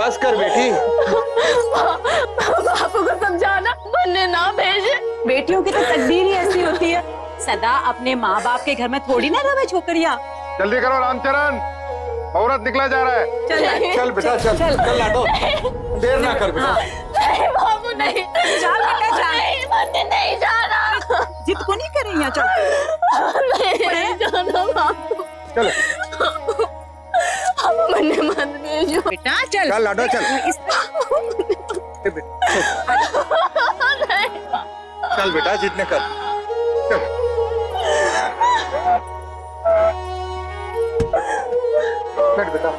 बस कर बेटी। बापू को समझाना, बनने ना भेजे। बेटियों की तो तकदीर ही ऐसी होती है, सदा अपने माँ बाप के घर में थोड़ी ना रहे छोकरियाँ। जल्दी करो रामचरण, औरत निकला जा रहा है। चल बेटा चल चल लाडो, देर ना कर बेटा। नहीं बाबू नहीं, जा बेटा जा। नहीं बनने नहीं जाना। जिद को नहीं करें यहाँ, चल नहीं जाना बापू। चलो बनने मत भेजो बेटा, चल चल लाडो चल। चल बेटा जितने कर। चल। बैठ बेटा,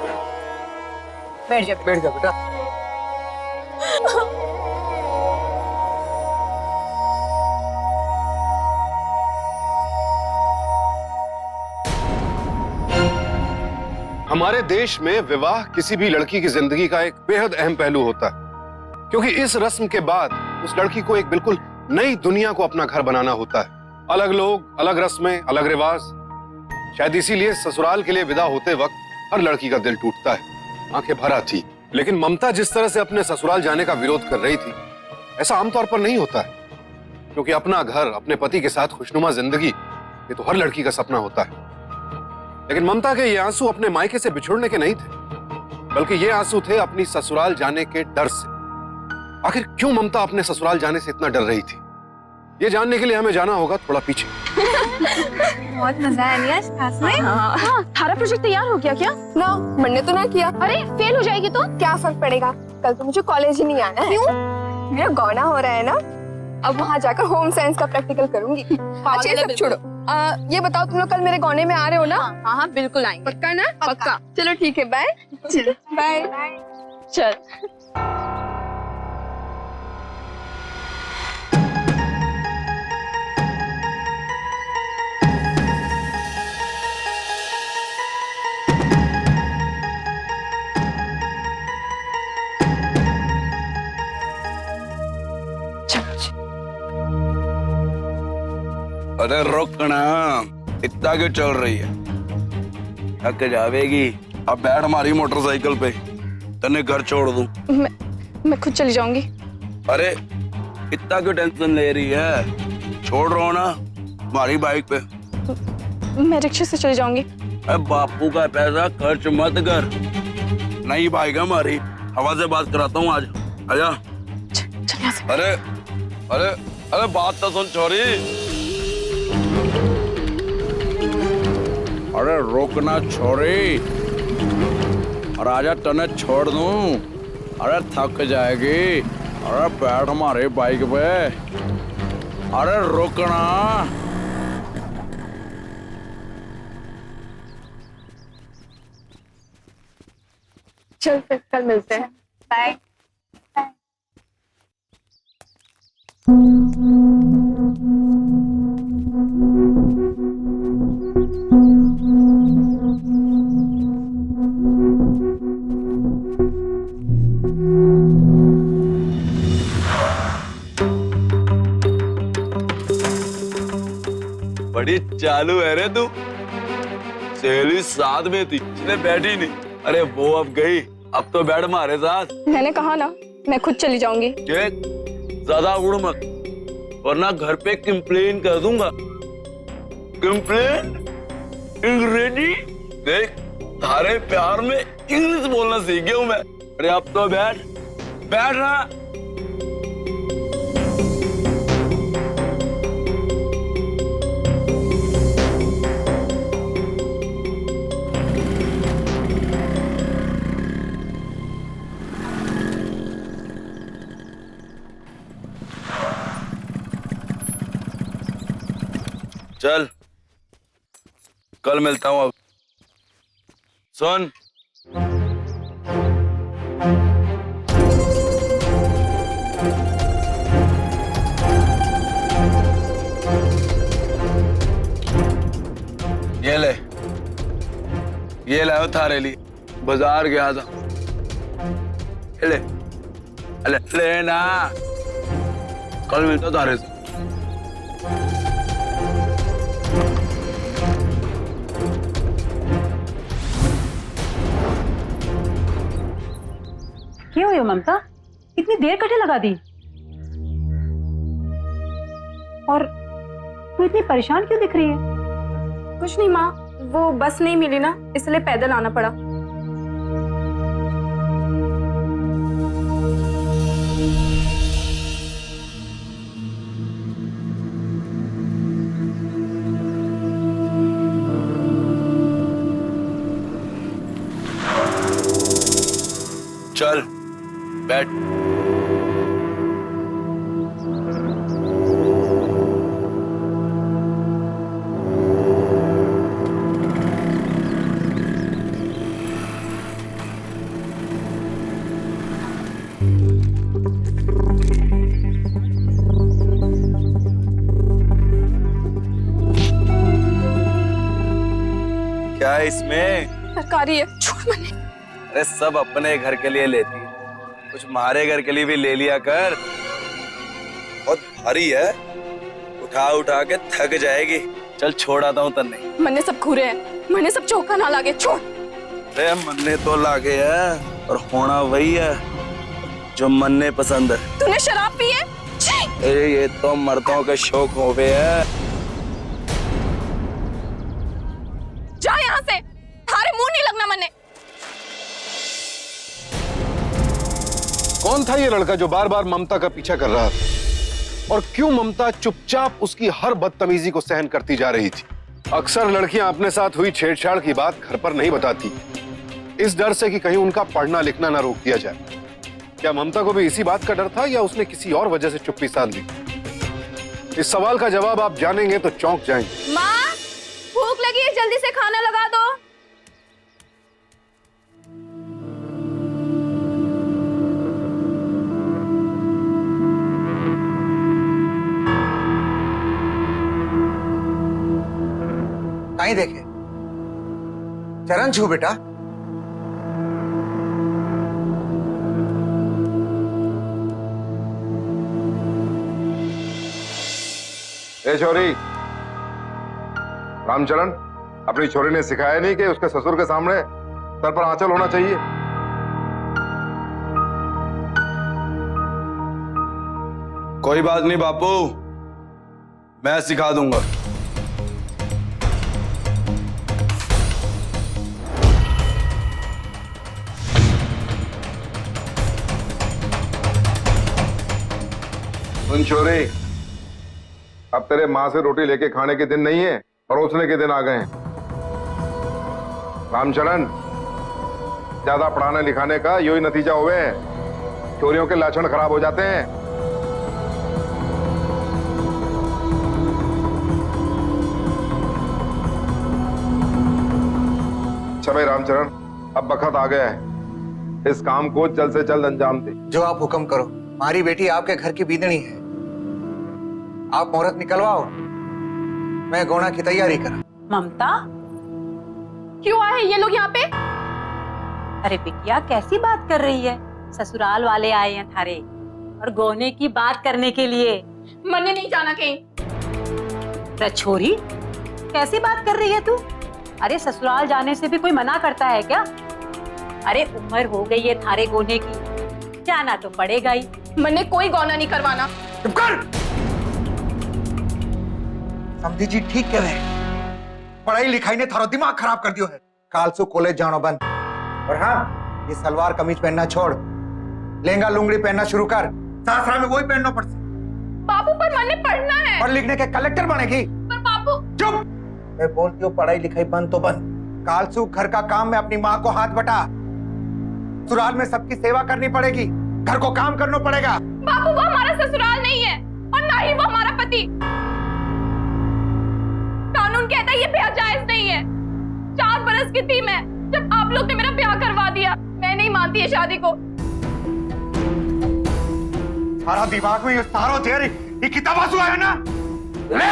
बैठ जा। बैठ जा बेटा। हमारे देश में विवाह किसी भी लड़की की जिंदगी का एक बेहद अहम पहलू होता है, क्योंकि इस रस्म के बाद उस लड़की को एक बिल्कुल नई दुनिया को अपना घर बनाना होता है। अलग लोग, अलग रस्में, अलग रिवाज। शायद इसीलिए ससुराल के लिए विदा होते वक्त हर लड़की का दिल टूटता है, आंखें भर आती। लेकिन ममता जिस तरह से अपने ससुराल जाने का विरोध कर रही थी, ऐसा आमतौर पर नहीं होता है, क्योंकि अपना घर, अपने पति के साथ खुशनुमा जिंदगी, ये तो हर लड़की का सपना होता है। लेकिन ममता के ये आंसू अपने मायके से बिछुड़ने के नहीं थे, बल्कि ये आंसू थे अपनी ससुराल जाने के डर से। आखिर क्यों ममता अपने ससुराल जाने से इतना डर रही थी, ये जानने के लिए हमें जाना होगा थोड़ा पीछे। बहुत मजा आया नहीं आज क्लास में? हाँ, थारा प्रोजेक्ट तैयार हो गया क्या? ना, मैंने तो ना किया। अरे फेल हो जाएगी तो क्या फर्क पड़ेगा, कल तो मुझे कॉलेज ही नहीं आना है। क्यों? मेरा गौना हो रहा है ना, अब वहाँ जाकर होम साइंस का प्रैक्टिकल करूंगी। अच्छा ये सब छोड़ो, ये बताओ तुम लोग कल मेरे गौने में आ रहे हो ना? हाँ हाँ बिल्कुल आएंगे। पक्का ना? पक्का। चलो ठीक है, बाय। चलो बाय। चल। अरे रोकना, इतना क्यों चल रही है? थक जावेगी। अब बैठ हमारी मोटरसाइकिल पे, तने घर छोड़ दूं। मैं खुद चली जाऊंगी। अरे इतना क्यों टेंशन ले रही है? छोड़ रहा हूं ना हमारी बाइक पे। मैं रिक्शे से चली जाऊंगी। अरे बापू का पैसा खर्च मत कर, नई बाइक है हमारी। हवा से बात कराता हूँ आज, आजा। चल यहाँ से। अरे अरे अरे बात तो सुन छोरी। अरे रोकना छोरी, और आजा तने छोड़ दूं। अरे थक जाएगी। अरे बैठ हमारे बाइक पे। अरे रोकना। चल फिर कल मिलते हैं, बाय। बड़ी चालू है रे तू। सहेली साथ में थी, इसने बैठी नहीं। अरे वो अब गई, अब तो बैठ हमारे साथ। मैंने कहा ना मैं खुद चली जाऊंगी। देख ज्यादा उड़ मत, वरना घर पे कंप्लेन कर दूंगा। कंप्लेन? अंग्रेजी? देख थारे प्यार में इंग्लिश बोलना सीख गया हूं मैं। अरे अब तो बैठ, बैठ ना। चल कल मिलता हूँ। अब सुन, ये लाओ थारे लिए, बाजार गया था। ले ले लेना, कल मिलता थारे से। क्यों हो ममता, इतनी देर कटे लगा दी? और तू इतनी परेशान क्यों दिख रही है? कुछ नहीं माँ, वो बस नहीं मिली ना, इसलिए पैदल आना पड़ा। चल बैठ। क्या है इसमें? सरकारी है, छोड़ मने। अरे सब अपने घर के लिए लेती है, कुछ हमारे घर के लिए भी ले लिया कर। बहुत भारी है, उठा उठा के थक जाएगी। चल छोड़ आता हूँ तन्ने। मन्ने सब घूरे हैं, मन्ने सब चौका ना लागे, छोड़। अरे मन्ने तो लागे है और होना वही है जो मन्ने पसंद है। तूने शराब पी है? छी! अरे ये तो मर्दों के शौक हो गए है। जा यहाँ से, थारे मुंह नहीं लगना मन्ने। कौन था ये लड़का जो बार बार ममता का पीछा कर रहा था? और क्यों ममता चुपचाप उसकी हर बदतमीजी को सहन करती जा रही थी? अक्सर लड़कियां अपने साथ हुई छेड़छाड़ की बात घर पर नहीं बताती, इस डर से कि कहीं उनका पढ़ना लिखना ना रोक दिया जाए। क्या ममता को भी इसी बात का डर था या उसने किसी और वजह से चुप्पी साध ली? इस सवाल का जवाब आप जानेंगे तो चौंक जाएंगे। माँ, भूख लगी है, जल्दी से खाना लगा दो। कहीं देखे चरण छू बेटा। ए छोरी, रामचरण, अपनी छोरी ने सिखाया नहीं कि उसके ससुर के सामने सर पर आंचल होना चाहिए? कोई बात नहीं बापू, मैं सिखा दूंगा। सुन छोरी, अब तेरे माँ से रोटी लेके खाने के दिन नहीं है, परोसने के दिन आ गए हैं। रामचरण, ज्यादा पढ़ाने लिखाने का यही नतीजा हुए है, चोरियों के लक्षण खराब हो जाते हैं। अच्छा भाई रामचरण, अब बखत आ गया है, इस काम को जल्द से जल्द अंजाम दे। जो आप हुक्म करो, हमारी बेटी आपके घर की बीदनी है। आप मुहूर्त निकलवाओ, मैं गौना की तैयारी करा। ममता, क्यों आए ये लोग यहाँ पे? अरे बिटिया कैसी बात कर रही है? ससुराल वाले आए हैं थारे और गौने की बात करने के लिए। मन्ने नहीं जाना कहीं। रछोरी, कैसी बात कर रही है तू? अरे ससुराल जाने से भी कोई मना करता है क्या? अरे उम्र हो गई है थारे गौने की, जाना तो पड़ेगा ही। मन्ने कोई गौना नहीं करवाना। चुप कर। समझी जी ठीक कह रहे हैं, पढ़ाई लिखाई ने थारो दिमाग खराब कर दियो है। काल से कॉलेज जानो बंद, और हाँ, ये सलवार कमीज पहनना छोड़, लहंगा लुंगड़ी पहनना शुरू कर। सासरा में वही पहनना पड़ता। बापू, पर मन्ने पढ़ना है। पढ़ लिखने के कलेक्टर बनेगी। पर बापू। चुप। मैं बोलती हूँ पढ़ाई लिखाई बंद तो बंद। कालसू घर का काम में अपनी माँ को हाथ बटा। ससुराल में सबकी सेवा करनी पड़ेगी, घर को काम करना पड़ेगा। बापू, वो हमारा ससुराल नहीं है और ना ही वो हमारा पति। कानून कहता है ये ब्याह जायज नहीं है। 4 बरस की थी मैं जब आप लोग ने मेरा ब्याह करवा दिया। मैं नहीं मानती है शादी को। सारा दिमाग में ये सारो तेरी ये किताबा सुआ है ना, ले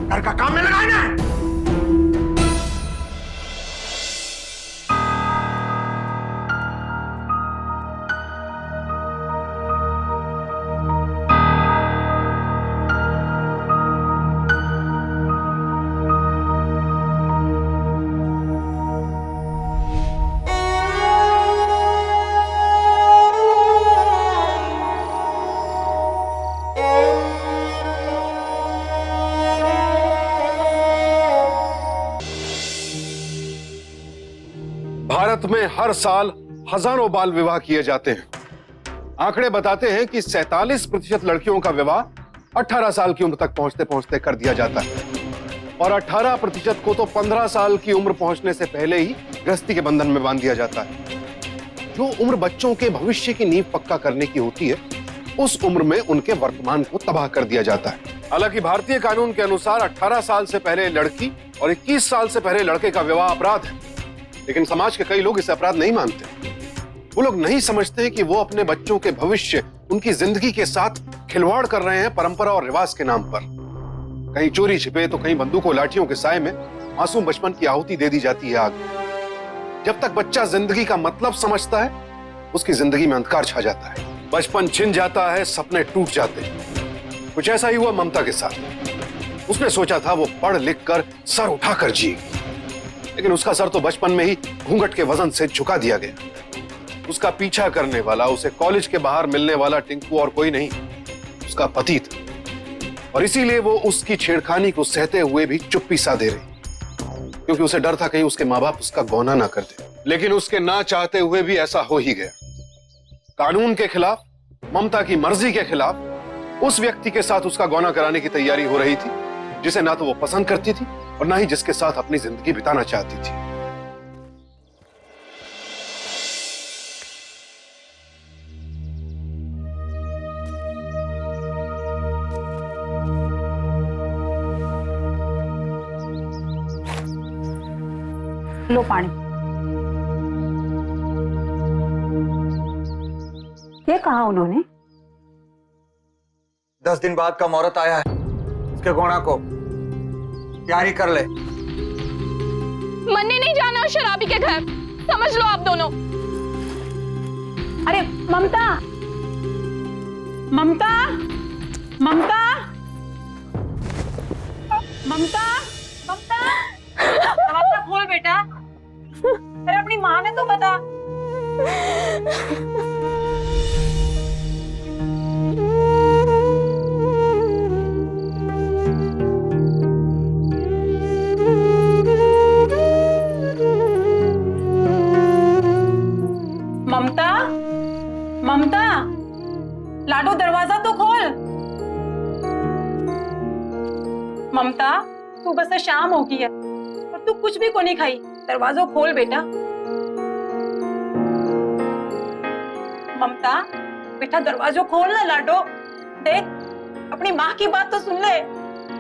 घर का काम में लगाए ना। भारत में हर साल हजारों बाल विवाह किए जाते हैं। आंकड़े बताते हैं कि 47% लड़कियों का विवाह 18 साल की उम्र तक पहुंचते पहुंचते कर दिया जाता है और 18% को तो 15 साल की उम्र पहुंचने से पहले ही गृहस्थी के बंधन में बांध दिया जाता है। जो उम्र बच्चों के भविष्य की नींव पक्का करने की होती है, उस उम्र में उनके वर्तमान को तबाह कर दिया जाता है। हालांकि भारतीय कानून के अनुसार 18 साल से पहले लड़की और 21 साल से पहले लड़के का विवाह अपराध है, लेकिन समाज के कई लोग इसे अपराध नहीं मानते। वो लोग नहीं समझते कि वो अपने बच्चों के भविष्य, उनकी जिंदगी के साथ खिलवाड़ कर रहे हैं परंपरा और रिवाज के नाम पर। कहीं चोरी छिपे तो कहीं बंदूकों लाठियों के साए में मासूम बचपन की आहुति दे दी जाती है आग। जब तक बच्चा जिंदगी का मतलब समझता है, उसकी जिंदगी में अंधकार छा जाता है, बचपन छिन जाता है, सपने टूट जाते हैं। कुछ ऐसा ही हुआ ममता के साथ। उसने सोचा था वो पढ़ लिख कर सर उठाकर जिएगी, लेकिन उसका सर तो बचपन में ही घूंघट के वजन से झुका दिया गया। उसका पीछा करने वाला, उसे कॉलेज के बाहर मिलने वाला टिंकू और कोई नहीं, उसका पति था। और इसीलिए वो उसकी छेड़खानी को सहते हुए भी चुप्पी साधे रही, क्योंकि उसे डर था कहीं उसके माँ बाप उसका गौना ना कर दे। लेकिन उसके ना चाहते हुए भी ऐसा हो ही गया। कानून के खिलाफ, ममता की मर्जी के खिलाफ उस व्यक्ति के साथ उसका गौना कराने की तैयारी हो रही थी, जिसे ना तो वो पसंद करती थी और ना ही जिसके साथ अपनी जिंदगी बिताना चाहती थी। लो पानी। ये कहा उन्होंने? 10 दिन बाद का मुहूर्त आया है, उसके गौना को तैयारी कर ले। मन्ने नहीं जाना शराबी के घर, समझ लो आप दोनों। अरे ममता, ममता, ममता, ममता, ममता, दरवाजा खोल बेटा। अरे अपनी माँ ने तो बता। ममता, ममता, लाडो दरवाजा तो खोल। ममता, सुबह से शाम हो गई है और तू कुछ भी को नहीं खाई। दरवाजा खोल बेटा। ममता, बेटा दरवाजा खोल ना लाडो। देख, अपनी माँ की बात तो सुन ले।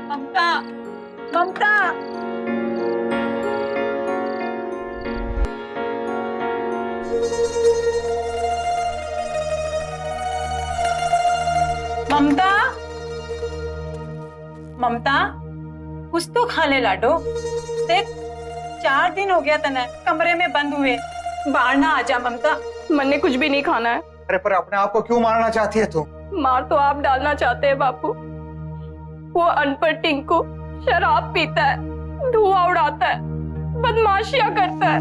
ममता, ममता। ममता, ममता, कुछ तो खा ले लाडो। देख, 4 दिन हो गया तने कमरे में बंद हुए, बाहर ना आजा। ममता, मन्ने कुछ भी नहीं खाना है। अरे पर अपने आप को क्यों मारना चाहती है तू? मार तो आप डालना चाहते हैं बापू। वो अनपढ़ टिंकू शराब पीता है, धुआं उड़ाता है, बदमाशियां करता है।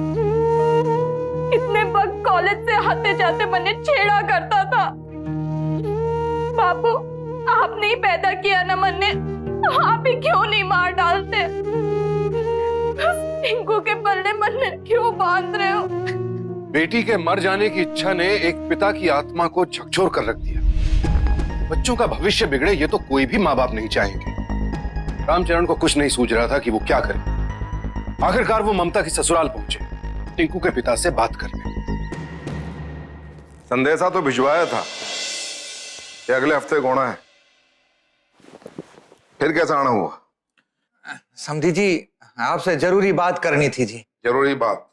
इतने वक्त कॉलेज से आते जाते मन्ने छेड़ा करता था। बापू, आपने ही पैदा किया ना मन्ने, आप ही क्यों नहीं मार डालते? टिंकू के पल्ले मन्ने क्यों बांध रहे हो? बेटी के मर जाने की इच्छा ने एक पिता की आत्मा को झकझोर कर रख दिया। बच्चों का भविष्य बिगड़े ये तो कोई भी माँ बाप नहीं चाहेंगे। रामचरण को कुछ नहीं सूझ रहा था कि वो क्या करे। आखिरकार वो ममता की ससुराल पहुंचे, टिंकू के पिता से बात करने। संदेशा तो भिजवाया था कि अगले हफ्ते गौना है, फिर कैसा आना हुआ? समधी जी, आपसे जरूरी बात करनी थी जी। जरूरी बात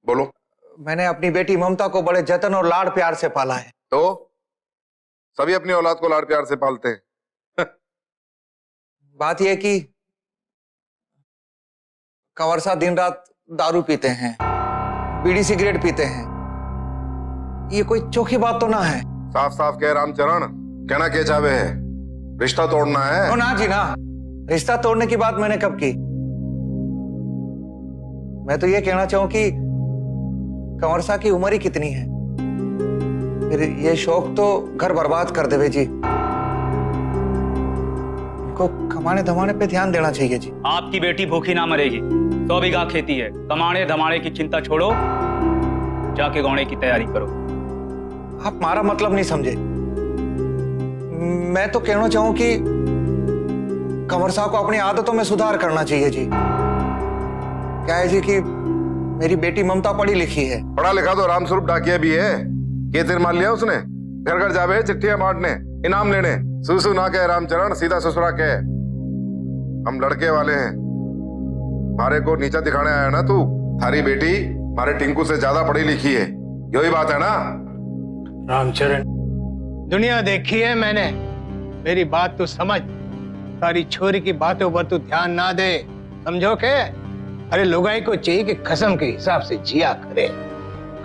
बोलो। मैंने अपनी बेटी ममता को बड़े जतन और लाड़ प्यार से पाला है। तो सभी अपनी औलाद को लाड़ प्यार से पालते हैं। बात यह कि कंवर साहब दिन रात दारू पीते हैं, बीड़ी सिगरेट पीते हैं। ये कोई चोखी बात तो ना है? साफ साफ कह रामचरण, कहना क्या चाहे है? रिश्ता तोड़ना है? ओ ना जी ना, रिश्ता तोड़ने की बात मैंने कब की? मैं तो ये कहना चाहूं कि कंवर साहब की उम्र ही कितनी है, फिर ये शौक तो घर बर्बाद कर देवे जी। इनको कमाने धमाने पे ध्यान देना चाहिए जी। आपकी बेटी भूखी ना मरेगी। 100 बीघा खेती है, कमाने धमाने की चिंता छोड़ो, जाके गौणे की तैयारी करो। आप हमारा मतलब नहीं समझे। मैं तो कहना चाहूं कि कंवर साहब को अपनी आदतों में सुधार करना चाहिए जी। क्या है जी कि मेरी बेटी ममता पढ़ी लिखी है। पढ़ा लिखा तो रामस्वरूप डाकिया भी है। ये तीर मार लिया उसने। घर घर जावे चिट्ठियां बांटने, इनाम लेने। सुसु ना कहे रामचरण, सीधा ससुरा कहे। हम लड़के वाले हैं, हमारे को नीचा दिखाने आया ना तू। थारी बेटी हमारे टिंकू से ज्यादा पढ़ी लिखी है, यही बात है ना? रामचरण, दुनिया देखी है मैंने, मेरी बात तो समझ। सारी छोरी की बातों पर तू ध्यान ना दे, समझो के? अरे लुगाई को चाहिए कि कसम के हिसाब से जिया करे,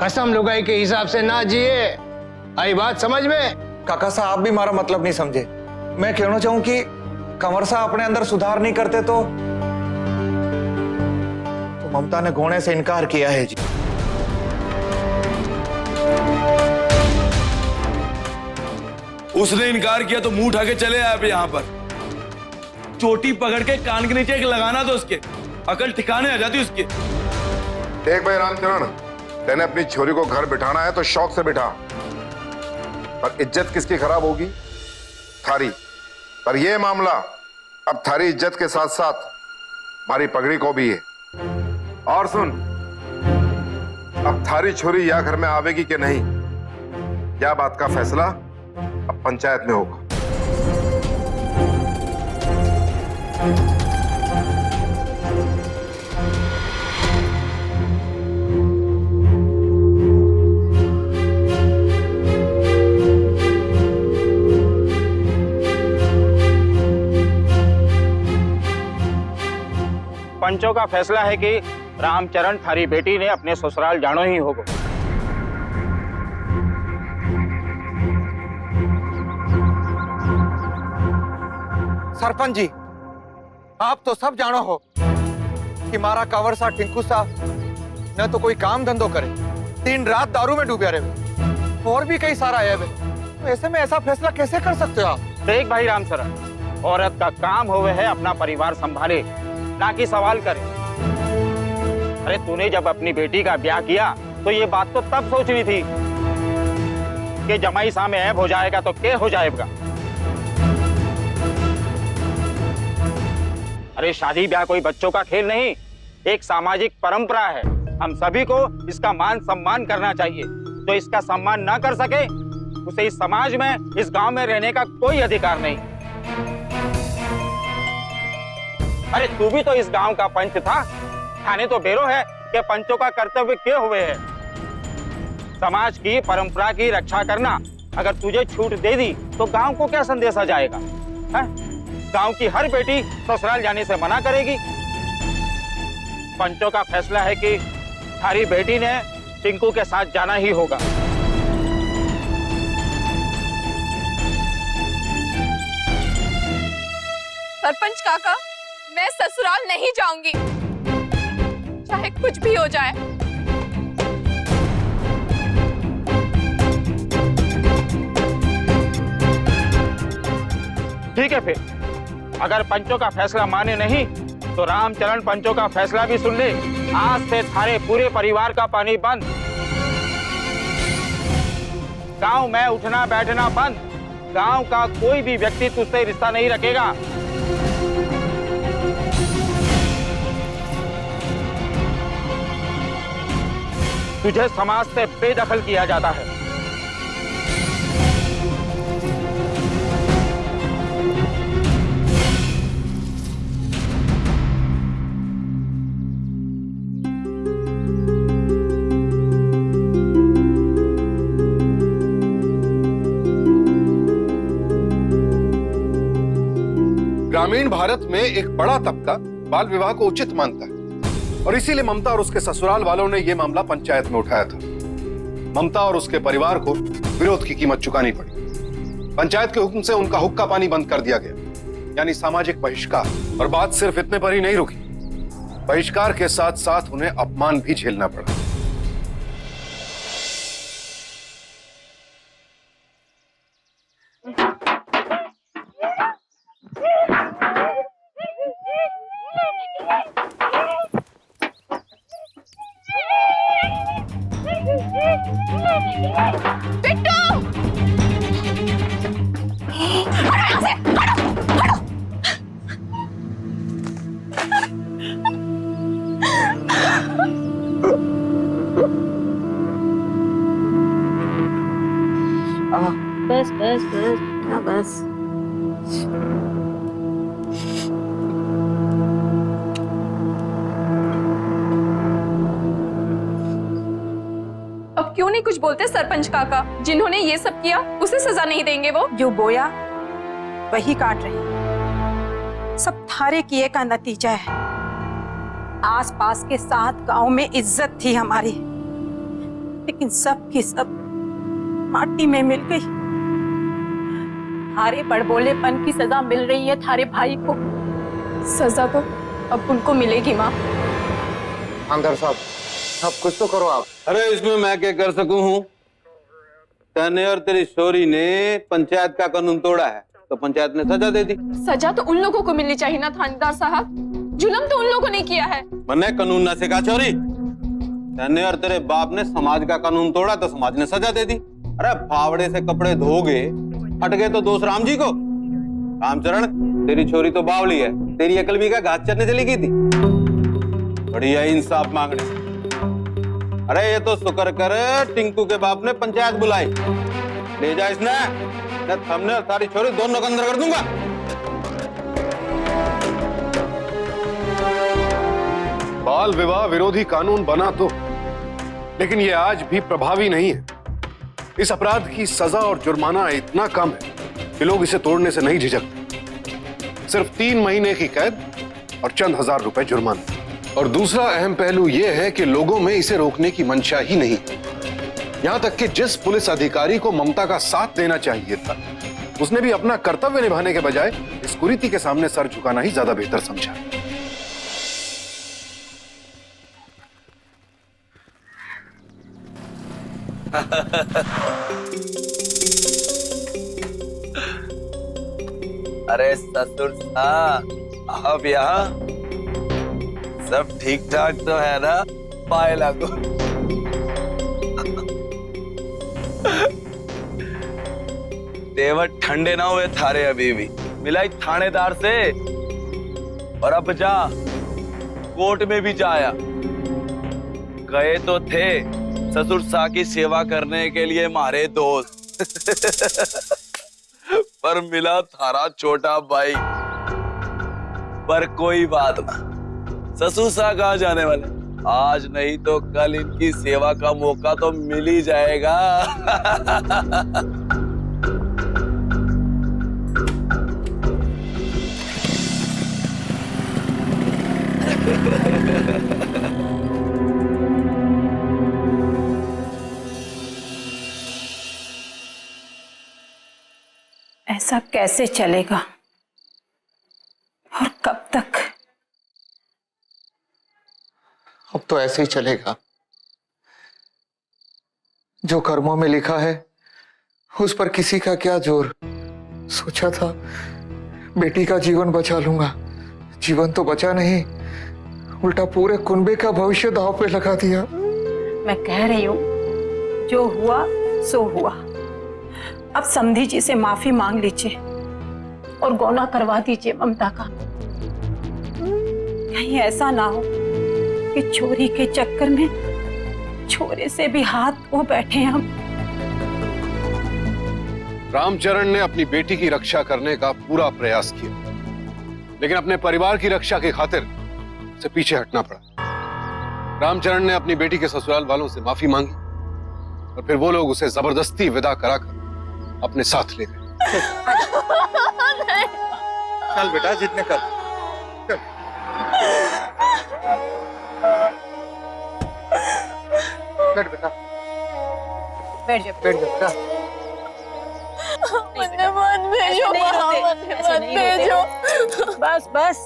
कसम लुगाई के हिसाब से ना जिए। आई बात समझ में? काका साहब, आप भी हमारा मतलब नहीं समझे। मैं कहना चाहूं कि कंवर साहब अपने अंदर सुधार नहीं करते तो ममता ने घोड़े से इनकार किया है जी। उसने इनकार किया तो मुंह उठा के चले आए यहाँ पर। चोटी पकड़ के कान के नीचे एक लगाना तो उसके अकल ठिकाने आ जाती उसके। देख भाई रामचरण, तेने अपनी छोरी को घर बिठाना है तो शौक से बिठा, पर इज्जत किसकी खराब होगी? थारी। पर यह मामला अब थारी इज्जत के साथ साथ हमारी पगड़ी को भी है। और सुन, अब थारी छोरी या घर में आवेगी कि नहीं, यह बात का फैसला अब पंचायत में होगा। पंचों का फैसला है कि रामचरण थारी बेटी ने अपने ससुराल जानो ही होगा। सरपंच जी, आप तो सब जानो हो कि मारा कंवर सा टिंकू सा न तो कोई काम धंधो करे, दिन रात दारू में डूबे रहे, और भी कई सारा है। तो ऐसे में ऐसा फैसला कैसे कर सकते हो आप? देख भाई रामचरण, औरत का काम होवे है अपना परिवार संभाले, ना कि सवाल करे। अरे तूने जब अपनी बेटी का ब्याह किया तो ये बात तो तब सोचनी थी कि जमाई सामने ऐब हो जाएगा तो क्या हो जाएगा। अरे शादी ब्याह कोई बच्चों का खेल नहीं, एक सामाजिक परंपरा है। हम सभी को इसका मान सम्मान करना चाहिए। जो इसका सम्मान ना कर सके उसे इस समाज में, इस गांव में रहने का कोई अधिकार नहीं। अरे तू भी तो इस गांव का पंच था, थाने तो बेरो है कि पंचों का कर्तव्य क्या हुए है। समाज की परंपरा की रक्षा करना अगर तुझे छूट दे दी तो गांव को क्या संदेशा जाएगा? गांव की हर बेटी ससुराल जाने से मना करेगी। पंचों का फैसला है कि थारी बेटी ने टिंकू के साथ जाना ही होगा। सरपंच काका, मैं ससुराल नहीं जाऊंगी, चाहे कुछ भी हो जाए। ठीक है, फिर अगर पंचों का फैसला माने नहीं तो रामचरण पंचों का फैसला भी सुन ले। आज से थारे पूरे परिवार का पानी बंद, गांव में उठना बैठना बंद, गांव का कोई भी व्यक्ति तुझसे रिश्ता नहीं रखेगा। तुझे समाज से बेदखल किया जाता है। ग्रामीण भारत में एक बड़ा तबका बाल विवाह को उचित मानता है और इसीलिए ममता और उसके ससुराल वालों ने यह मामला पंचायत में उठाया था। ममता और उसके परिवार को विरोध की कीमत चुकानी पड़ी। पंचायत के हुक्म से उनका हुक्का पानी बंद कर दिया गया, यानी सामाजिक बहिष्कार। और बात सिर्फ इतने पर ही नहीं रुकी, बहिष्कार के साथ साथ उन्हें अपमान भी झेलना पड़ा। बिट्टू! हटो यहाँ से, हटो, हटो। बस बस बस हाँ बस। अब क्यों नहीं कुछ बोलते सरपंच काका? जिन्होंने ये सब किया उसे सजा नहीं देंगे वो? जो बोया वही काट रही। सब थारे किए का नतीजा है। आसपास के 7 गांव में इज्जत थी हमारी, लेकिन सब की सब माटी में मिल गई। थारे बड़बोलेपन की सजा मिल रही है थारे भाई को। सजा तो अब उनको मिलेगी माँ। अंदर साहब, अब कुछ तो करो आप। अरे इसमें मैं क्या कर सकूं हूँ? तने और तेरी शोरी ने पंचायत का कानून तोड़ा है तो पंचायत ने सजा दे दी। सजा तो उन लोगों को मिलनी चाहिए ना थानेदार साहब, जुल्म तो उन लोगों ने किया है। मैंने कानून ना सिखा चोरी। तने और तेरे बाप ने समाज का कानून तोड़ा तो समाज ने सजा दे दी। अरे फावड़े से कपड़े धोगे हट गए तो दोष राम जी को। रामचरण, तेरी छोरी तो बावली है, तेरी अकल भी का घास चरने चली गई थी। बढ़िया इंसाफ मांगने से। अरे ये तो शुक्र कर टिंकू के बाप ने पंचायत बुलाई। ले जा इसने, हमने और तारी छोरी दोनों को अंदर कर दूंगा। बाल विवाह विरोधी कानून बना तो, लेकिन यह आज भी प्रभावी नहीं है। इस अपराध की सजा और जुर्माना इतना कम है कि लोग इसे तोड़ने से नहीं झिझकते। सिर्फ 3 महीने की कैद और चंद हजार रुपए जुर्माना। और दूसरा अहम पहलू यह है कि लोगों में इसे रोकने की मंशा ही नहीं। यहां तक कि जिस पुलिस अधिकारी को ममता का साथ देना चाहिए था, उसने भी अपना कर्तव्य निभाने के बजाय इस कुरीति के सामने सर झुकाना ही ज्यादा बेहतर समझा। अरे ससुर साहब, अब यहाँ सब ठीक ठाक तो है ना? पाए लागो। तेवर ठंडे ना हुए थारे अभी भी। मिला थानेदार से और अब जा कोर्ट में भी जाया। गए तो थे ससुर सा की सेवा करने के लिए मारे दोस्त पर मिला थारा छोटा भाई। पर कोई बात ना, ससुर सा कहाँ जाने वाले, आज नहीं तो कल इनकी सेवा का मौका तो मिल ही जाएगा। ऐसा कैसे चलेगा और कब तक? अब तो ऐसे ही चलेगा। जो कर्मों में लिखा है उस पर किसी का क्या जोर। सोचा था बेटी का जीवन बचा लूंगा, जीवन तो बचा नहीं, उल्टा पूरे कुनबे का भविष्य दांव पे लगा दिया। मैं कह रही हूं, जो हुआ सो हुआ। अब समधी जी से माफी मांग लीजिए और गौना करवा दीजिए ममता का। कहीं ऐसा ना हो कि चोरी के चक्कर में छोरे से भी हाथ धो बैठे हम। रामचरण ने अपनी बेटी की रक्षा करने का पूरा प्रयास किया, लेकिन अपने परिवार की रक्षा की खातिर उसे पीछे हटना पड़ा। रामचरण ने अपनी बेटी के ससुराल वालों से माफी मांगी और फिर वो लोग उसे जबरदस्ती विदा कराकर अपने साथ ले गए। चल बेटा, जितने कर चल। बैठ बेटा, बैठ जा बैठ जा बेटा। मुझे मत भेजो, मुझे मत भेजो। बस बस।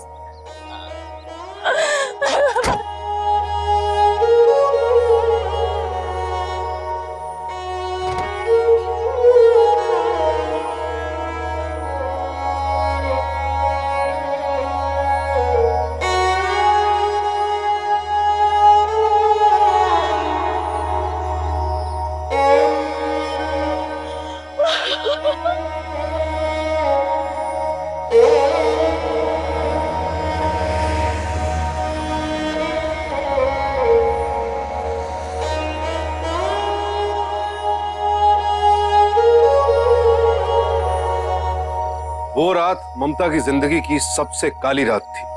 वो रात ममता की जिंदगी की सबसे काली रात थी।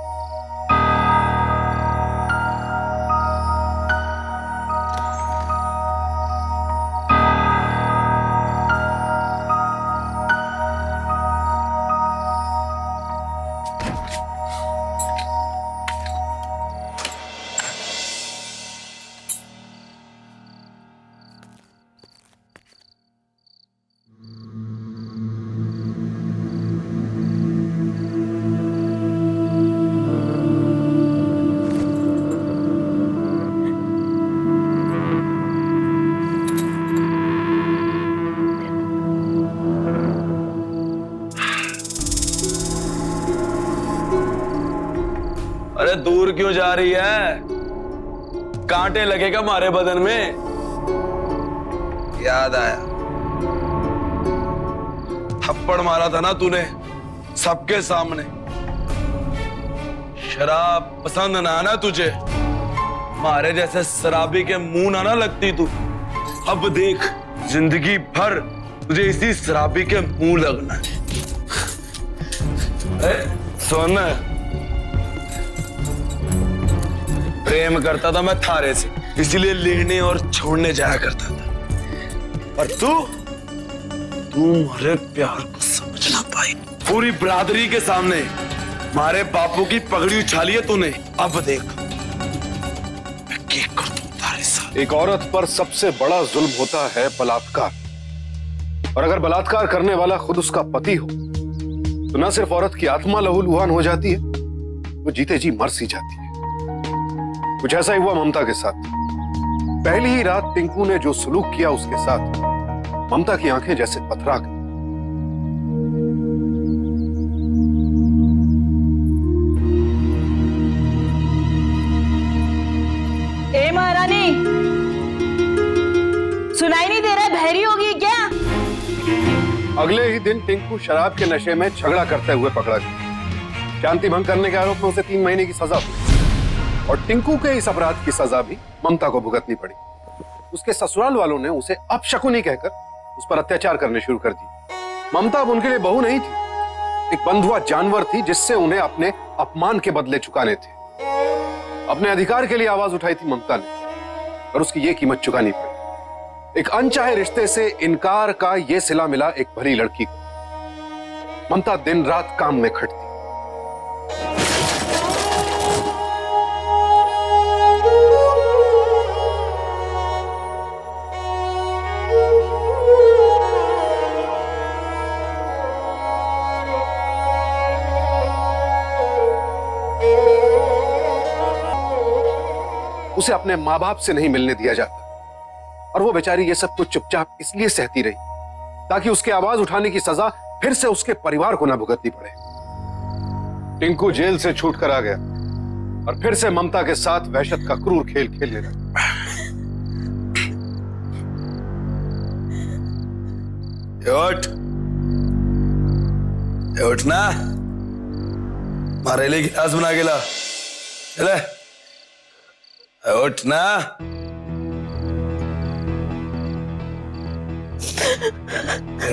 अरे दूर क्यों जा रही है? कांटे लगेगा हमारे बदन में। याद आया, थप्पड़ मारा था ना तूने सबके सामने। शराब पसंद ना ना तुझे, मारे जैसे शराबी के मुंह ना लगती तू। अब देख, जिंदगी भर तुझे इसी शराबी के मुंह लगना है। सुन, प्रेम करता था मैं थारे से, इसलिए लेने और छोड़ने जाया करता था। और तू हमारे प्यार को समझ ना पाई। पूरी बरादरी के सामने हमारे बापू की पगड़ी उछाली है तूने। अब देख मैं क्या कर दूं तारे साथ। एक औरत पर सबसे बड़ा जुल्म होता है बलात्कार। और अगर बलात्कार करने वाला खुद उसका पति हो तो न सिर्फ औरत की आत्मा लहूलुहान हो जाती है, वो जीते जी मर सी जाती है। कुछ ऐसा ही हुआ ममता के साथ। पहली ही रात टिंकू ने जो सलूक किया उसके साथ, ममता की आंखें जैसे पथरा गई। ए महारानी, सुनाई नहीं दे रहा? बहरी होगी क्या? अगले ही दिन टिंकू शराब के नशे में झगड़ा करते हुए पकड़ा गया। शांति भंग करने के आरोप में उसे 3 महीने की सजा हुई और टिंकू के इस अपराध की सजा भी ममता को भुगतनी पड़ी। उसके ससुराल वालों ने उसे अपशकुनी कहकर उस पर अत्याचार करने शुरू कर दिए। ममता अब उनके लिए बहू नहीं थी, एक बंधुआ जानवर थी जिससे उन्हें अपने अपमान के बदले चुकाने थे। अपने अधिकार के लिए आवाज उठाई थी ममता ने, और उसकी ये कीमत चुकानी पड़ी। एक अनचाहे रिश्ते से इनकार का ये सिला मिला एक भली लड़की को। ममता दिन रात काम में खटती। उसे अपने मां बाप से नहीं मिलने दिया जाता, और वो बेचारी ये सब कुछ चुपचाप इसलिए सहती रही ताकि उसके आवाज उठाने की सजा फिर से उसके परिवार को ना भुगतनी पड़े। टिंकू जेल से छूटकर आ गया और फिर से ममता के साथ वहशत का क्रूर खेल खेलने लगा। उठ ना, मारे लिए गिलास बना के ला। चले उठ ना।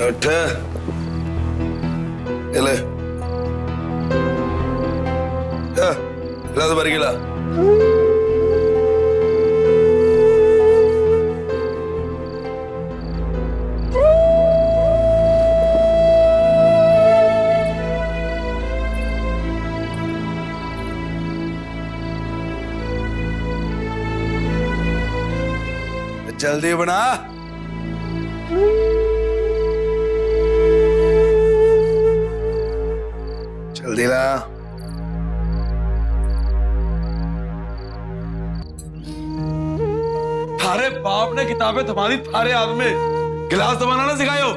उठ, चले गिलास भर के ला। जल्दी बना। जल्दी ला। थारे बाप ने किताबें थमा दी थारे हाथ में, गिलास दबाना ना सिखायो।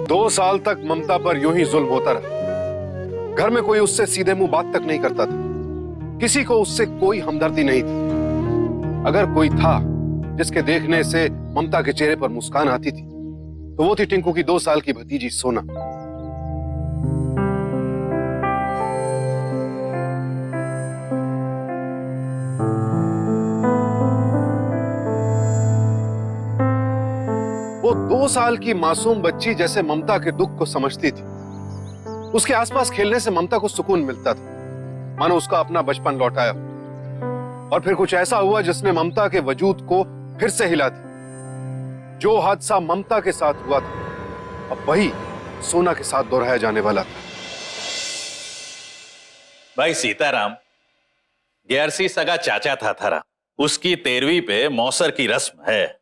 2 साल तक ममता पर यूं ही जुल्म होता रहा। घर में कोई उससे सीधे मुंह बात तक नहीं करता था। किसी को उससे कोई हमदर्दी नहीं थी। अगर कोई था जिसके देखने से ममता के चेहरे पर मुस्कान आती थी तो वो थी टिंकू की 2 साल की भतीजी सोना। वो 2 साल की मासूम बच्ची जैसे ममता के दुख को समझती थी। उसके आसपास खेलने से ममता को सुकून मिलता था, मानो उसका अपना बचपन लौटाया। और फिर कुछ ऐसा हुआ जिसने ममता के वजूद को फिर से हिला दिया। जो हादसा ममता के साथ हुआ था, अब वही सोना के साथ दोहराया जाने वाला था। भाई सीताराम, ग्यारसी सगा चाचा था थारा, उसकी 13वीं पे मौसर की रस्म है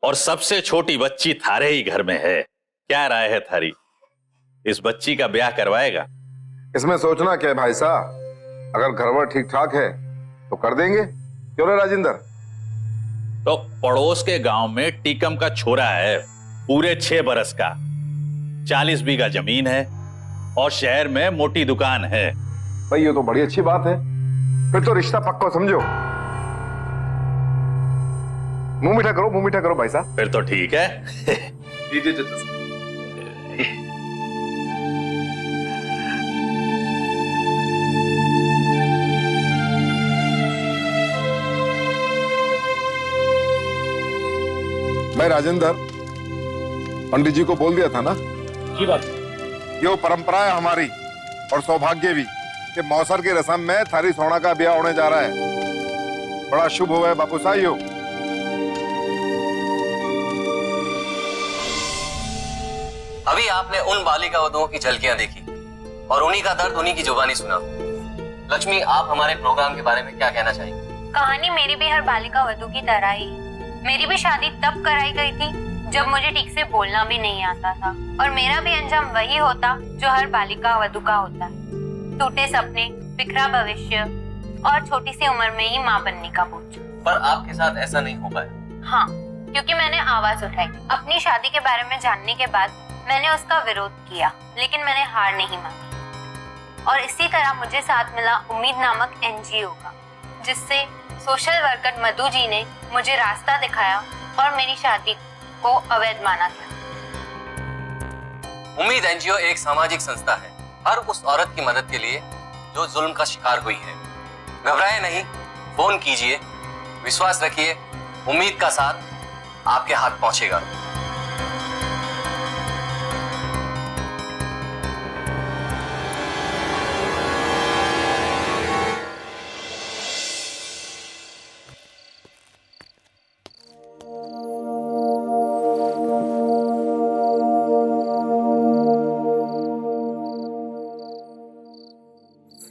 और सबसे छोटी बच्ची थारे ही घर में है। क्या राय है थारी? इस बच्ची का ब्याह करवाएगा? इसमें सोचना क्या है भाई साहब, अगर घरवर ठीक ठाक है तो कर देंगे, क्यों रे राजेंद्र? तो पड़ोस के गांव में टीकम का छोरा है, पूरे 6 बरस का, 40 बीघा जमीन है और शहर में मोटी दुकान है। भाई ये तो बड़ी अच्छी बात है, फिर तो रिश्ता पक्का समझो। मुंह मीठा करो भाई साहब। फिर तो ठीक है। मैं राजेंद्र पंडित जी को बोल दिया था ना? जी बात। ये वो परंपरा है हमारी और सौभाग्य भी कि मौसर की रस्म में थारी सोना का ब्याह होने जा रहा है। बड़ा शुभ हुआ है बापू साहियो। अभी आपने उन बालिका वधुओं की झलकियां देखी और उन्हीं का दर्द उन्हीं की जुबानी सुना। लक्ष्मी, आप हमारे प्रोग्राम के बारे में क्या कहना चाहेंगे? कहानी मेरी भी हर बालिका वधु की तरह ही। मेरी भी शादी तब कराई गई थी जब मुझे ठीक से बोलना भी नहीं आता था और मेरा भी अंजाम वही होता जो हर बालिका वधु का होता है। टूटे सपने, बिखरा भविष्य और छोटी सी उम्र में ही माँ बनने का बोझ। पर आपके साथ ऐसा नहीं हो पाया। हाँ, क्योंकि मैंने आवाज उठाई। अपनी शादी के बारे में जानने के बाद मैंने उसका विरोध किया, लेकिन मैंने हार नहीं मानी। और इसी तरह मुझे साथ मिला उम्मीद नामक NGO का, जिससे सोशल वर्कर मधु जी ने मुझे रास्ता दिखाया और मेरी शादी को अवैध माना गया। उम्मीद NGO एक सामाजिक संस्था है हर उस औरत की मदद के लिए जो जुल्म का शिकार हुई है। घबराए नहीं, फोन कीजिए, विश्वास रखिए, उम्मीद का साथ आपके हाथ पहुंचेगा।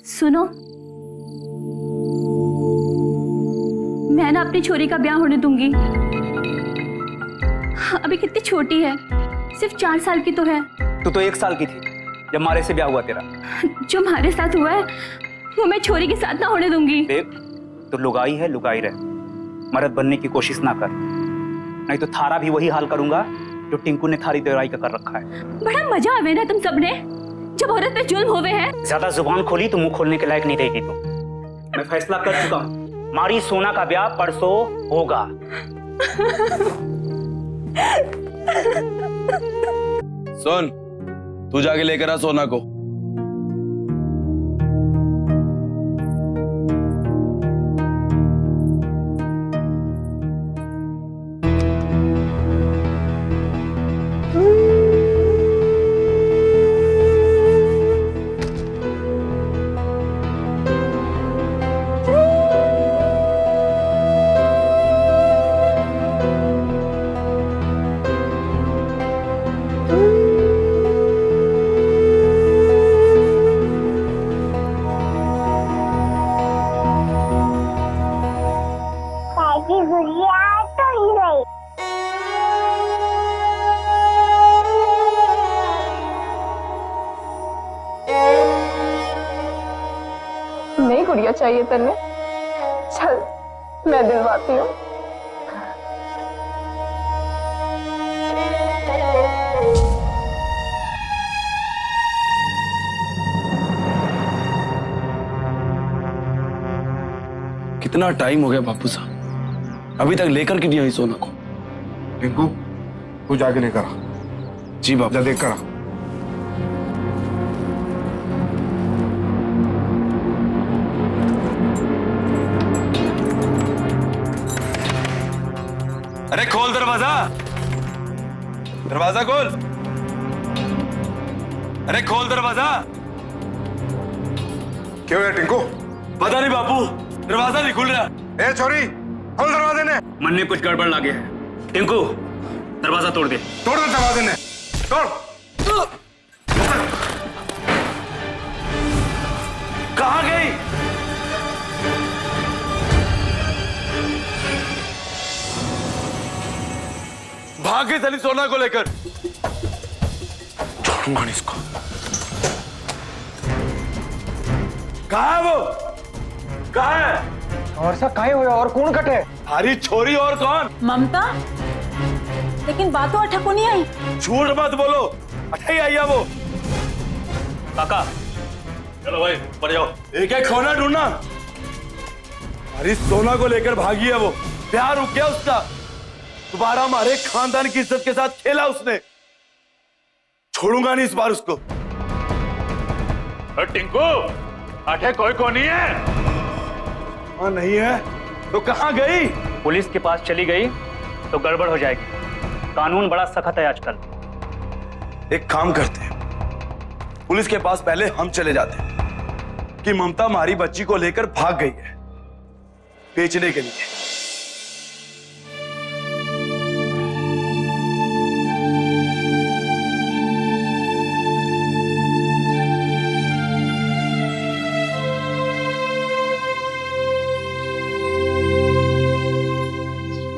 सुनो, मैं ना अपनी छोरी का ब्याह होने दूंगी। अभी कितनी छोटी है, सिर्फ 4 साल की तो है। तू तो 1 साल की थी जब मारे से ब्याह हुआ तेरा। जो हमारे साथ हुआ है वो मैं छोरी के साथ ना होने दूंगी। देख, तो लुगाई है, लुगाई रहे, मर्द बनने की कोशिश ना कर, नहीं तो थारा भी वही हाल करूंगा जो टिंकू ने थारी देवराई का कर रखा है। बड़ा मजा आवे ना तुम सबने जब औरत पे जुल्म होवे हैं। ज्यादा जुबान खोली तो मुंह खोलने के लायक नहीं रहेगी तू। मैं फैसला कर चुका हूँ, मारी सोना का ब्याह परसों होगा। सुन, तू जाके लेकर आ सोना को। नई गुड़िया चाहिए तन्ने? चल मैं दिलवाती हूँ। कितना टाइम हो गया बापू साहब, अभी तक लेकर के नहीं आई सोना को। टिंकू, तू जाके लेकर आ। जी बापू। जा देख कर आ। अरे खोल दरवाजा। दरवाजा खोल। अरे खोल दरवाजा। क्यों है टिंकू? पता नहीं बापू, दरवाजा नहीं खुल रहा। ए छोरी, खोल दरवाजे ने। मन में कुछ गड़बड़ लगे है। टिंकू, दरवाजा तोड़ दे। तोड़ दे दरवाजे ने, तोड़। कहाँ गई? भाग गई साली सोना को लेकर। छोड़ूंगा नहीं इसको। कहाँ है वो? कहाँ है? और सा काहे हुआ और कौन कटे? हरी छोरी और कौन? ममता, लेकिन बात तो अटक नहीं आई। झूठ मत बोलो, अठे आई है वो। काका चलो भाई ऊपर जाओ। एक एक खोना ढूंढना। हरी सोना को लेकर भागी है वो। प्यार रुक गया उसका। दोबारा हमारे खानदान की इज्जत के साथ खेला उसने। छोड़ूंगा नहीं इस बार उसको। टिंकू, अठे कोई को नहीं है। हाँ नहीं है तो कहाँ गई? पुलिस के पास चली गई तो गड़बड़ हो जाएगी। कानून बड़ा सख्त है आजकल। एक काम करते हैं, पुलिस के पास पहले हम चले जाते हैं कि ममता हमारी बच्ची को लेकर भाग गई है बेचने के लिए।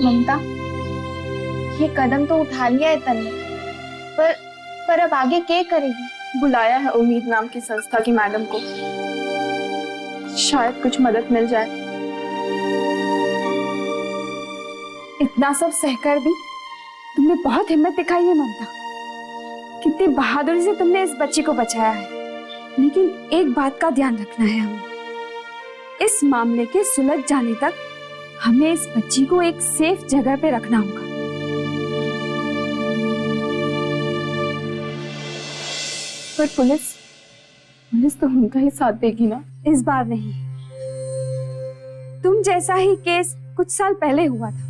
ममता, ये कदम तो उठा लिया है तन्ने, पर अब आगे क्या करेगी? बुलाया है उम्मीद नाम की संस्था की मैडम को, शायद कुछ मदद मिल जाए। इतना सब सहकर भी तुमने बहुत हिम्मत दिखाई है ममता। कितनी बहादुरी से तुमने इस बच्ची को बचाया है। लेकिन एक बात का ध्यान रखना है हमें, इस मामले के सुलझ जाने तक हमें इस बच्ची को एक सेफ जगह पे रखना होगा। पर पुलिस तो उनका ही साथ देगी ना? इस बार नहीं। तुम जैसा ही केस कुछ साल पहले हुआ था।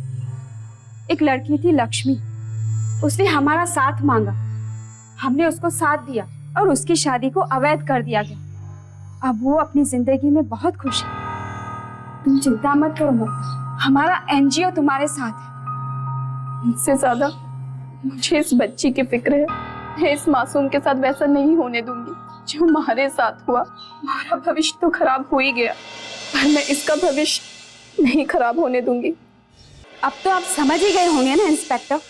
एक लड़की थी लक्ष्मी, उसने हमारा साथ मांगा, हमने उसको साथ दिया और उसकी शादी को अवैध कर दिया गया। अब वो अपनी जिंदगी में बहुत खुश है। तुम चिंता मत करो ममता, हमारा एनजीओ तुम्हारे साथ है। मुझसे ज्यादा मुझे इस बच्ची की फिक्र है। मैं इस मासूम के साथ वैसा नहीं होने दूंगी जो हमारे साथ हुआ। हमारा भविष्य तो खराब हो ही गया, पर मैं इसका भविष्य नहीं खराब होने दूंगी। अब तो आप समझ ही गए होंगे ना इंस्पेक्टर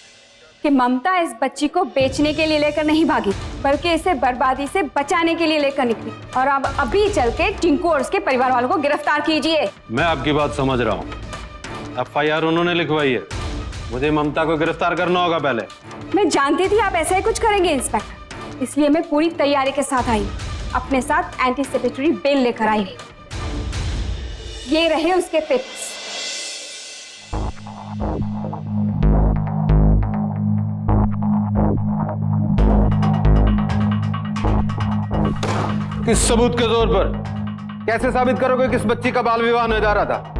कि ममता इस बच्ची को बेचने के लिए लेकर नहीं भागी, बल्कि इसे बर्बादी से बचाने के लिए लेकर निकली। और अब अभी चल के टिंकू और उसके परिवार वालों को गिरफ्तार कीजिए। मैं आपकी बात समझ रहा हूँ। FIR उन्होंने लिखवाई है, मुझे ममता को गिरफ्तार करना होगा पहले। मैं जानती थी आप ऐसा ही कुछ करेंगे इंस्पेक्टर, इसलिए मैं पूरी तैयारी के साथ आई। अपने साथ एंटीसिपेटरी बेल लेकर आई। ये रहे उसके पेपर्स। किस सबूत के तौर पर? कैसे साबित करोगे किस बच्ची का बाल विवाह होने जा रहा था?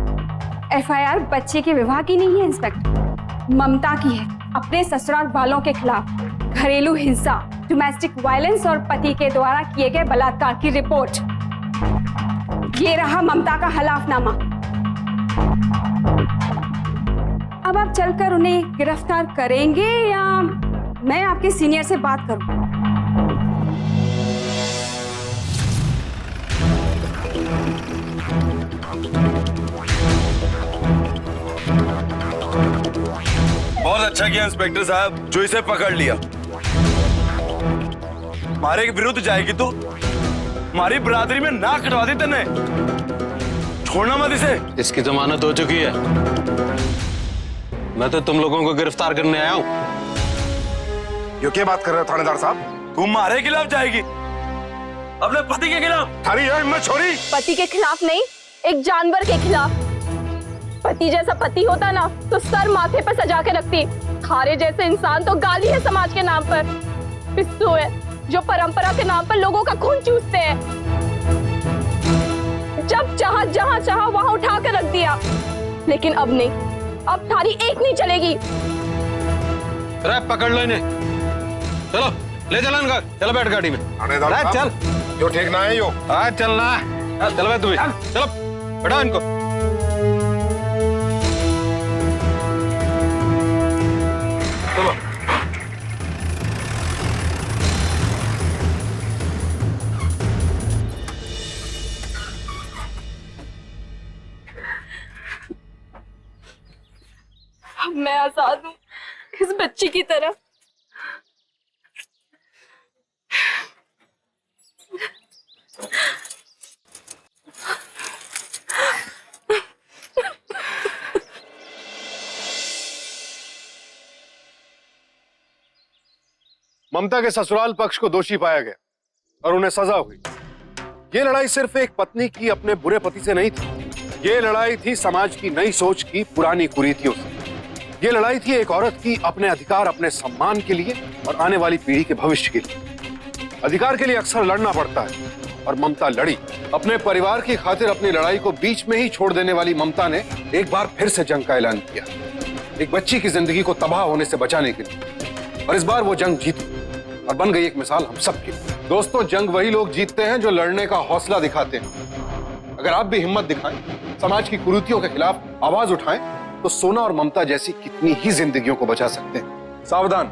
FIR बच्चे के विवाह की नहीं है इंस्पेक्टर, ममता की है। अपने ससुराल वालों के खिलाफ घरेलू हिंसा, डोमेस्टिक वायलेंस और पति के द्वारा किए गए बलात्कार की रिपोर्ट। ये रहा ममता का हलफनामा। अब आप चलकर उन्हें गिरफ्तार करेंगे या मैं आपके सीनियर से बात करूं? बहुत अच्छा किया इंस्पेक्टर साहब जो इसे पकड़ लिया। हमारे विरुद्ध जाएगी तू, हमारी बरादरी में नाक कटवा दी तेने। छोड़ना मत इसे। इसकी जमानत हो चुकी है। मैं तो तुम लोगों को गिरफ्तार करने आया हूँ। ये क्या बात कर रहे हो थानेदार साहब? तुम हमारे खिलाफ जाएगी, अपने पति के खिलाफ? थारी हिम्मत छोरी। पति के खिलाफ नहीं, एक जानवर के खिलाफ। पति जैसा पति होता ना तो सर माथे पर सजा के रखती। थारे जैसे इंसान तो गाली है समाज के नाम पर। पिस्सू है जो परंपरा के नाम पर लोगों का खून चूसते हैं। जब चाहा जहां चाहा वहां उठा कर रख दिया। लेकिन अब नहीं, अब थारी एक नहीं चलेगी। अरे पकड़ लो इन्हें। चलो ले चला इनका, चलो बैठ गाड़ी में। थानेदार अरे साहब, चल जो ठीक ना है यो। चलना, चल भाई तू भी चलो, बैठा इनको। चलो अब मैं आजाद हूँ इस बच्ची की तरह। ममता के ससुराल पक्ष को दोषी पाया गया और उन्हें सजा हुई। ये लड़ाई सिर्फ एक पत्नी की अपने बुरे पति से नहीं थी, ये लड़ाई थी समाज की नई सोच की पुरानी कुरीतियों से। ये लड़ाई थी एक औरत की अपने अधिकार, अपने सम्मान के लिए और आने वाली पीढ़ी के भविष्य के लिए। अधिकार के लिए अक्सर लड़ना पड़ता है और ममता लड़ी। अपने परिवार की खातिर अपनी लड़ाई को बीच में ही छोड़ देने वाली ममता ने एक बार फिर से जंग का ऐलान किया, एक बच्ची की जिंदगी को तबाह होने से बचाने के लिए। और इस बार वो जंग जीती और बन गई एक मिसाल हम सबकी। दोस्तों, जंग वही लोग जीतते हैं जो लड़ने का हौसला दिखाते हैं। अगर आप भी हिम्मत दिखाएं, समाज की कुरीतियों के खिलाफ आवाज उठाएं, तो सोना और ममता जैसी कितनी ही जिंदगियों को बचा सकते हैं। सावधान,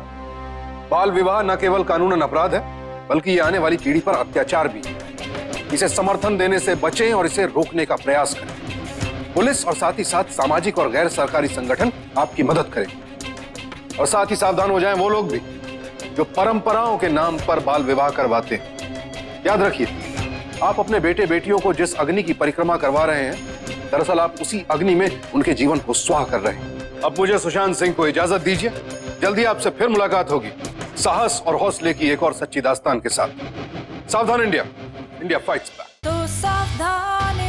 बाल विवाह न केवल कानूनन अपराध है, बल्कि ये आने वाली पीढ़ी पर अत्याचार भी है। इसे समर्थन देने से बचें और इसे रोकने का प्रयास करें। पुलिस और साथ ही साथ सामाजिक और गैर सरकारी संगठन आपकी मदद करें। और साथ ही सावधान हो जाएं वो लोग भी जो परंपराओं के नाम पर बाल विवाह करवाते हैं। याद रखिए, आप अपने बेटे बेटियों को जिस अग्नि की परिक्रमा करवा रहे हैं, दरअसल आप उसी अग्नि में उनके जीवन को स्वाह कर रहे हैं। अब मुझे सुशांत सिंह को इजाजत दीजिए। जल्दी आपसे फिर मुलाकात होगी साहस और हौसले की एक और सच्ची दास्तान के साथ। सावधान इंडिया, इंडिया फाइट्स बैक। तो सावधान